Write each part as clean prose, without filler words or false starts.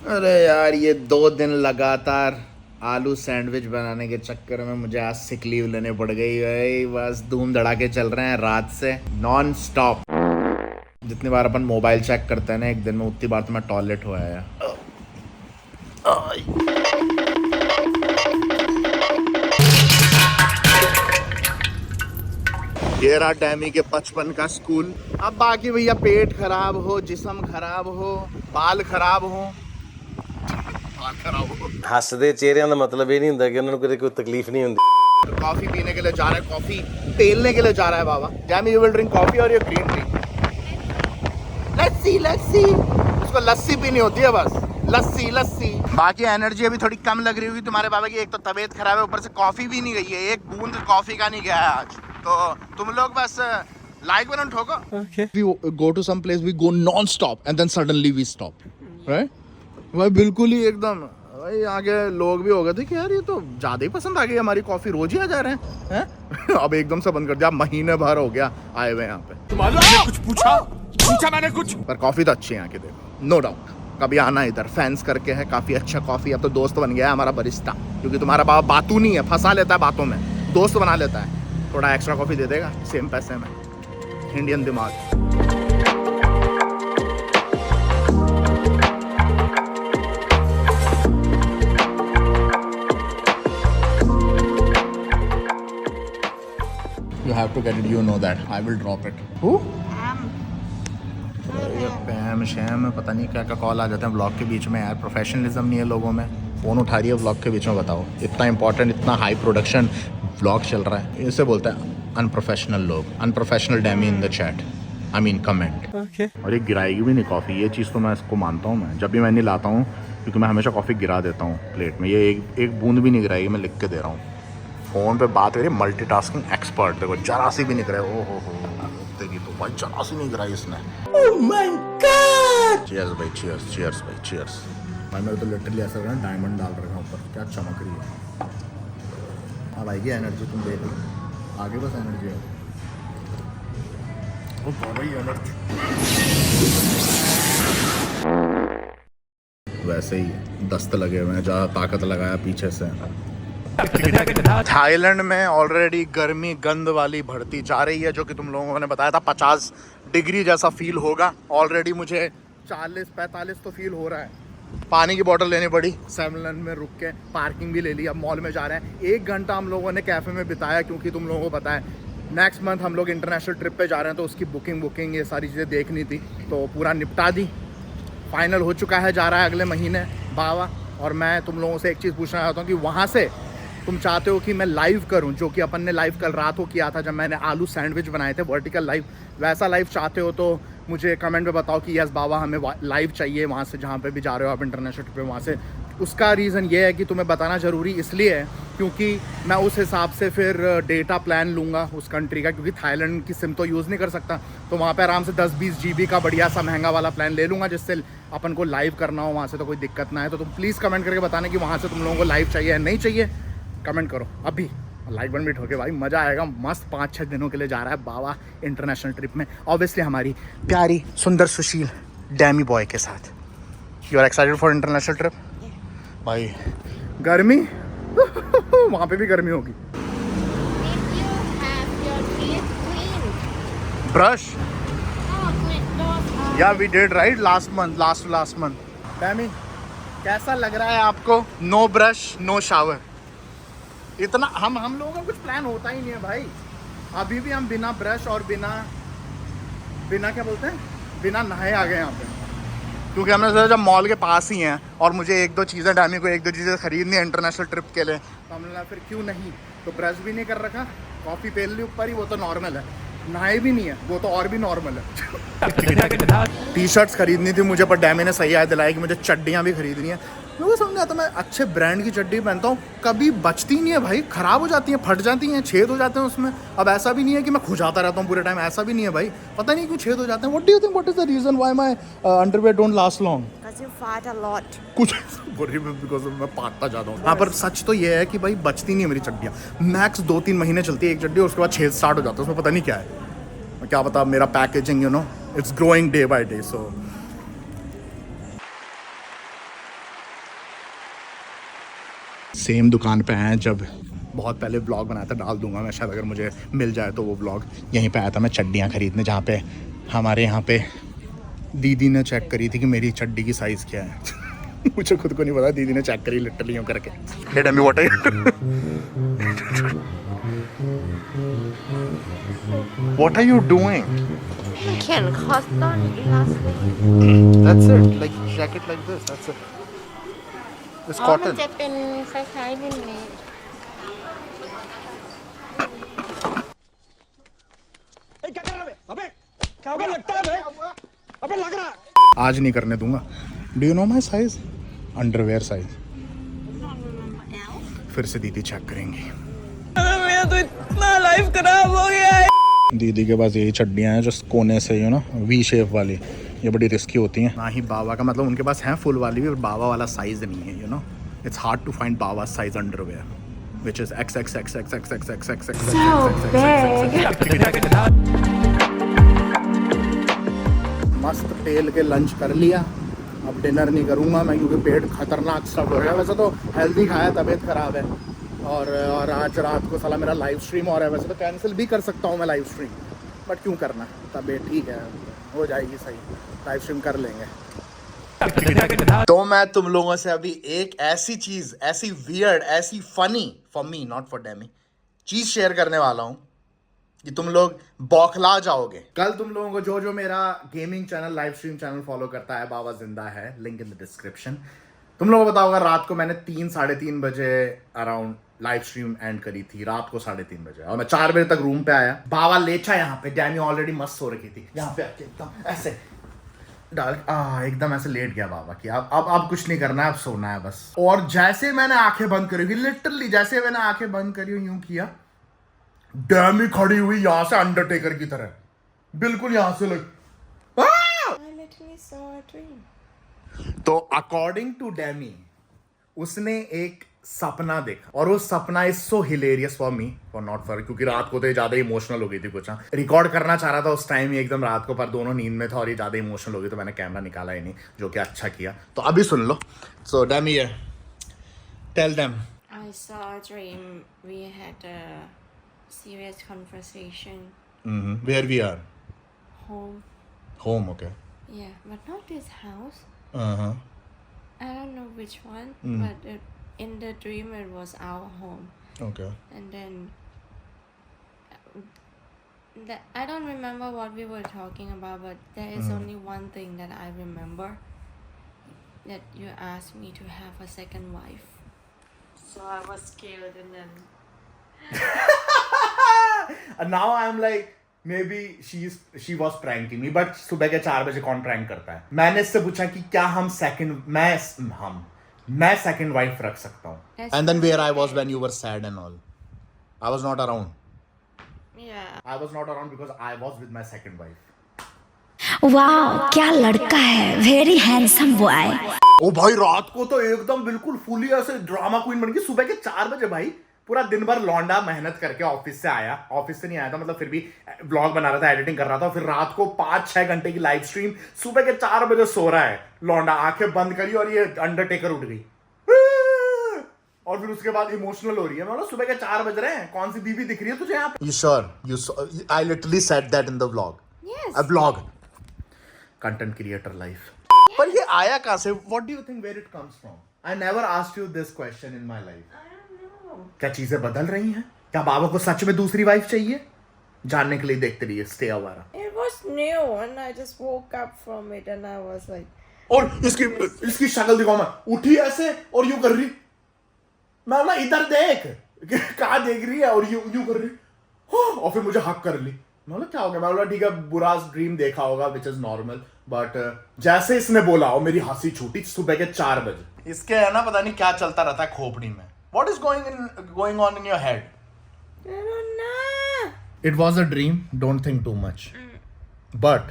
अरे यार ये 2 दिन लगातार आलू सैंडविच बनाने के चक्कर में मुझे आज सिक लीव लेने पड़ गई भाई। बस धूम धड़ाके चल रहे हैं रात से नॉन स्टॉप। जितनी बार अपन मोबाइल चेक करते हैं ना एक दिन में, उतनी बार तो मैं टॉयलेट हुआ है। ये रहा डैमी के 55 का स्कूल। अब बाकी भैया पेट खराब हो, जिस्म खराब हो, बाल खराब हो, हसदे चेहरिਆਂ ਦਾ मतलब ये नहीं ਹੁੰਦਾ कि उन्होंने कोई तकलीफ नहीं होती। कॉफी पीने के लिए जा रहा है, कॉफी पेलने के लिए जा रहा है बाबा। Dummy you will drink coffee और ये ग्रीन टी। लस्सी लस्सी, उसको लस्सी पीनी होती है बस, लस्सी लस्सी। बाकी एनर्जी अभी थोड़ी कम लग रही होगी तुम्हारे बाबा की। एक तो तबीयत खराब है, ऊपर से कॉफी भी नहीं गई है, एक बूंद कॉफी का नहीं गया है आज। तो तुम लोग बस लाइक बटन ठोको। We go to some place, we go non stop and then suddenly we stop, right? भाई बिल्कुल ही एकदम भाई। आगे लोग भी हो गए थे कि यार ये तो ज़्यादा ही पसंद आ गई हमारी कॉफ़ी, रोज ही आ जा रहे हैं। अब एकदम से बंद कर दिया, महीने भर हो गया आए हुए यहाँ पे। मैंने कुछ पूछा मैंने कुछ। पर कॉफ़ी तो अच्छी है यहाँ की, देखो नो डाउट। कभी आना इधर, फैंस करके है काफ़ी अच्छा कॉफ़ी। अब तो दोस्त बन गया है हमारा बरिस्ता, क्योंकि तुम्हारा बाबा बातू नहीं है, फंसा लेता है बातों में, दोस्त बना लेता है। थोड़ा एक्स्ट्रा कॉफ़ी दे देगा सेम पैसे में। इंडियन दिमाग। You have to get it, you know that. I will drop it. Who? ये पैम शैम पता नहीं क्या क्या कॉल आ जाते हैं व्लॉग के बीच में यार। प्रोफेशनलिज्म नहीं है लोगों में। फ़ोन उठा रही है व्लॉग के बीच में, बताओ। इतना इंपॉर्टेंट, इतना हाई प्रोडक्शन व्लॉग चल रहा है, इसे बोलते हैं अनप्रोफेशनल लोग। Unprofessional डैमी in the chat, I mean comment. और ये गिराएगी भी नहीं कॉफ़ी, ये चीज़ तो मैं इसको मानता हूँ। मैं जब भी मैं नहीं लाता हूँ, क्योंकि मैं हमेशा कॉफ़ी गिरा देता हूँ प्लेट में, ये एक बूंद भी नहीं गिराएगी, मैं लिख के दे रहा हूँ। फ़ोन पे बात करिए, मल्टीटास्किंग एक्सपर्ट। देखो जरा सी भी नहीं गिराए। ओ हो देखिए तो भाई जरा सी नहीं गिराई इसने। Oh my God. चीयर्स भाई, चीयर्स चीयर्स भाई, चीयर्स भाई। मेरे तो लिटरली ऐसा लग रहा है डायमंड डाल रखा ऊपर, क्या चमक रही है। अब आएगी एनर्जी, तुम देख लो आगे, बस एनर्जी है। ओ भाई एनर्जी वैसे ही दस्त लगे हुए हैं, जहाँ ताकत लगाया पीछे से। थाईलैंड में ऑलरेडी गर्मी गंद वाली बढ़ती जा रही है, जो कि तुम लोगों ने बताया था 50 डिग्री जैसा फील होगा। ऑलरेडी मुझे 40-45 तो फील हो रहा है। पानी की बोतल लेनी पड़ी 7-Eleven में रुक के, पार्किंग भी ले ली। अब मॉल में जा रहे हैं। 1 घंटा हम लोगों ने कैफ़े में बिताया, क्योंकि तुम लोगों को पता है नेक्स्ट मंथ हम लोग इंटरनेशनल ट्रिप पे जा रहे हैं, तो उसकी बुकिंग ये सारी चीज़ें देखनी थी, तो पूरा निपटा दी। फाइनल हो चुका है, जा रहा है अगले महीने बाबा। और मैं तुम लोगों से एक चीज़ पूछना चाहता हूँ कि वहाँ से तुम चाहते हो कि मैं लाइव करूं, जो कि अपन ने लाइव कल रात को किया था जब मैंने आलू सैंडविच बनाए थे, वर्टिकल लाइव। वैसा लाइव चाहते हो तो मुझे कमेंट में बताओ कि यस बाबा हमें लाइव चाहिए वहाँ से, जहाँ पे भी जा रहे हो आप इंटरनेशनल ट्रिप पे वहाँ से। उसका रीज़न ये है कि तुम्हें बताना ज़रूरी इसलिए है क्योंकि मैं उस हिसाब से फिर डेटा प्लान लूँगा उस कंट्री का, क्योंकि थाईलैंड की सिम तो यूज़ नहीं कर सकता। तो वहाँ पर आराम से 10-20 GB का बढ़िया सा महंगा वाला प्लान ले लूँगा, जिससे अपन को लाइव करना हो वहाँ से तो कोई दिक्कत ना है। तो तुम प्लीज़ कमेंट करके बताना कि वहाँ से तुम लोगों को लाइव चाहिए या नहीं चाहिए। कमेंट करो अभी, लाइक बटन भी ठोके भाई, मज़ा आएगा। मस्त 5-6 दिनों के लिए जा रहा है बाबा इंटरनेशनल ट्रिप में, ऑब्वियसली हमारी प्यारी सुंदर सुशील डैमी बॉय के साथ। You are excited for international trip? भाई गर्मी वहाँ पे भी गर्मी होगी। ब्रश या we did right last month. डैमी कैसा लग रहा है आपको? No brush no shower. इतना हम लोगों का कुछ प्लान होता ही नहीं है भाई। अभी भी हम बिना ब्रश और बिना क्या बोलते हैं, बिना नहाए आ गए यहाँ पे, क्योंकि हमने सोचा जब मॉल के पास ही हैं और मुझे 1-2 चीज़ें डैमी को 1-2 चीज़ें खरीदनी है इंटरनेशनल ट्रिप के लिए, तो हमने कहा फिर क्यों नहीं। तो ब्रश भी नहीं कर रखा, कॉफ़ी पेल ली ऊपर ही, वो तो नॉर्मल है। नहाए भी नहीं है, वो तो और भी नॉर्मल है। टी शर्ट्स खरीदनी थी मुझे, पर डैमी ने सही याद दिलाया कि मुझे चड्डियाँ भी खरीदनी है। मेरे को समझ नहीं आता, मैं अच्छे ब्रांड की चड्डी पहनता हूँ, कभी बचती नहीं है भाई, ख़राब हो जाती हैं, फट जाती हैं, छेद हो जाते हैं उसमें। अब ऐसा भी नहीं है कि मैं खुजाता रहता हूँ पूरे टाइम, ऐसा भी नहीं है भाई, पता नहीं क्यों छेद हो जाते हैं। What do you think, what is the reason why my underwear don't last long? Because you fart a lot. कुछ बिकॉज मैं पाटता जाता हूँ। हाँ पर सच तो ये है कि भाई बचती नहीं है मेरी चड्डियाँ। मैक्स 2-3 महीने चलती है एक चड्डी, उसके बाद छेद स्टार्ट हो जाता है उसमें, पता नहीं क्या है, क्या पता। मेरा packaging it's growing day by day. So same दुकान पे आए हैं जब बहुत पहले ब्लॉग बनाया था, डाल दूंगा मैं शायद अगर मुझे मिल जाए तो वो ब्लॉग। यहीं पे आया था मैं चड्डियाँ खरीदने, जहाँ पे हमारे यहाँ पे दीदी ने चेक करी थी कि मेरी चड्डी की साइज़ क्या है। मुझे खुद को नहीं पता, दीदी ने चेक करी लिटरली यूँ करके। Hey dummy what are what are you doing? Can cotton elastic. That's it, like jacket like this, that's it. It's อ๋อ มัน cotton. จะเป็นคล้ายๆนี่นี่ आज नहीं करने दूंगा। Do you know my size? Underwear size. फिर से दीदी चेक करेंगी। मेरा तो इतना लाइफ खराब हो गया है। दीदी के पास यही चड्डियाँ हैं जो कोने से यू नो वी शेप वाली, ये बड़ी रिस्की होती हैं। ना ही बाबा का, मतलब उनके पास हैं फुल वाली भी, बाबा वाला साइज नहीं है, you know it's hard to find बाबा size underwear which is XXXXXXXXXX। मस्त पेल के लंच कर लिया, अब डिनर नहीं करूँगा मैं क्योंकि पेट खतरनाक स्टफ हो गया। वैसे तो हेल्दी खाया, तबीयत ख़राब है, और आज रात को साला मेरा लाइव स्ट्रीम हो रहा है। वैसे तो कैंसिल भी कर सकता हूँ मैं लाइव स्ट्रीम, बट क्यों करना, तबीयत ठीक है, हो जाएगी सही, लाइव स्ट्रीम कर लेंगे। तो मैं तुम लोगों से अभी एक ऐसी चीज़, ऐसी वियर्ड, ऐसी funny for me not for Demi cheese share करने वाला हूँ कि तुम लोग बौखला जाओगे। कल तुम लोगों को जो मेरा gaming channel, live stream channel follow करता है, बाबा जिंदा है, लिंक इन द डिस्क्रिप्शन। तुम लोगों को पता होगा रात को मैंने 3-3:30 बजे अराउंड लाइव स्ट्रीम एंड करी थी, रात को 3:30 बजे, और मैं 4 बजे तक रूम पे आया। बाबा लेटा यहाँ पे, डैमी ऑलरेडी मस्त हो रखी थी, यहाँ पे आके एकदम ऐसे डाल एकदम ऐसे लेट गया बाबा कि अब कुछ नहीं करना है, अब सोना है बस। और जैसे मैंने आंखें बंद करी, लिटरली जैसे मैंने आंखें बंद करी यूं किया, डैमी खड़ी हुई यहाँ से अंडरटेकर की तरह, बिल्कुल यहाँ से लग। I literally saw a dream. तो अकॉर्डिंग टू डैमी उसने एक सपना देखा, और वो सपना is so hilarious for me, for not for, क्योंकि रात को तो ये ज्यादा इमोशनल हो गई थी कुछ। रिकॉर्ड करना चाह रहा था उस टाइम ही एकदम रात को, पर दोनों नींद में था और ये ज्यादा इमोशनल हो गई, तो मैंने कैमरा निकाला ही नहीं, जो कि अच्छा किया। तो अभी सुन लो। So dummy tell them. I saw a dream. We had a serious conversation. Where we are? Home. Home, okay. Yeah, but not this house. हाँ, I don't know which one, but in the dream it was our home. Okay. And then I don't remember what we were talking about, but there is only one thing that I remember, that you asked me to have a second wife. So I was scared, and then And now I'm like, maybe she was pranking me, but सुबह के 4 बजे कौन prank करता है? मैंने इससे पूछा कि क्या मैं सेकंड वाइफ रख सकता हूँ? And then where I was when you were sad and all? I was not around. yeah, I was not around because I was with my second wife. वाह क्या लड़का है, वेरी हैंडसम बॉय। ओ भाई रात को तो एकदम बिल्कुल फुली ऐसे ड्रामा क्वीन बन गई। सुबह के 4 बजे भाई, पूरा दिन भर लौंडा मेहनत करके ऑफिस से आया, ऑफिस से नहीं आया था मतलब, फिर भी ब्लॉग बना रहा था, एडिटिंग कर रहा था, फिर रात को 5-6 घंटे की लाइव स्ट्रीम, सुबह के 4 बजे सो रहा है लौंडा, आंखें बंद करी और ये अंडरटेकर उठ गई, और फिर उसके बाद इमोशनल हो रही है। मैं बोला सुबह के 4 बज रहे हैं, कौन सी बीवी दिख रही है तुझे यहाँ पे? You sure? I literally said that in the vlog. yes. A vlog. Content creator life. पर ये आया कहाँ से? What do you think where it comes from? I never asked you this question in my life. I don't know. क्या चीजें बदल रही हैं? क्या बाबा को सच में दूसरी वाइफ चाहिए? जानने के लिए देखते रहिए स्टे अवारा। It was new, and I just woke up from it, and I was like, और इसकी शक्ल दिखाओ, मैं उठी ऐसे और यूं कर रही, मैं बोला इधर देख, कहाँ देख रही है, और यूं कर रही, और फिर मुझे हक कर ली। मैं बोला क्या हो गया? मैं बोला ठीक है, बुरा ड्रीम देखा होगा, विच इज नॉर्मल, बट जैसे इसने बोला और मेरी हंसी छूटी सुबह के 4 बजे। इसके है ना पता नहीं क्या चलता रहता है खोपड़ी में। What is going on in your head? I don't know. It was a dream. Don't think too much. But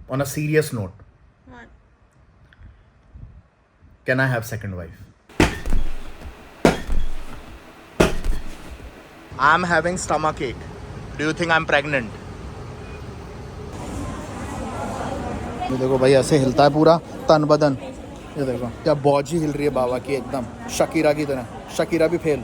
on a serious note, What? can I have second wife? I'm having stomachache. Do you think I'm pregnant? ये देखो भाई ऐसे हिलता है पूरा तन बदन, ये देखो क्या बॉजी हिल रही है बाबा की, एकदम शकीरा की तरह। शकीरा भी फेल।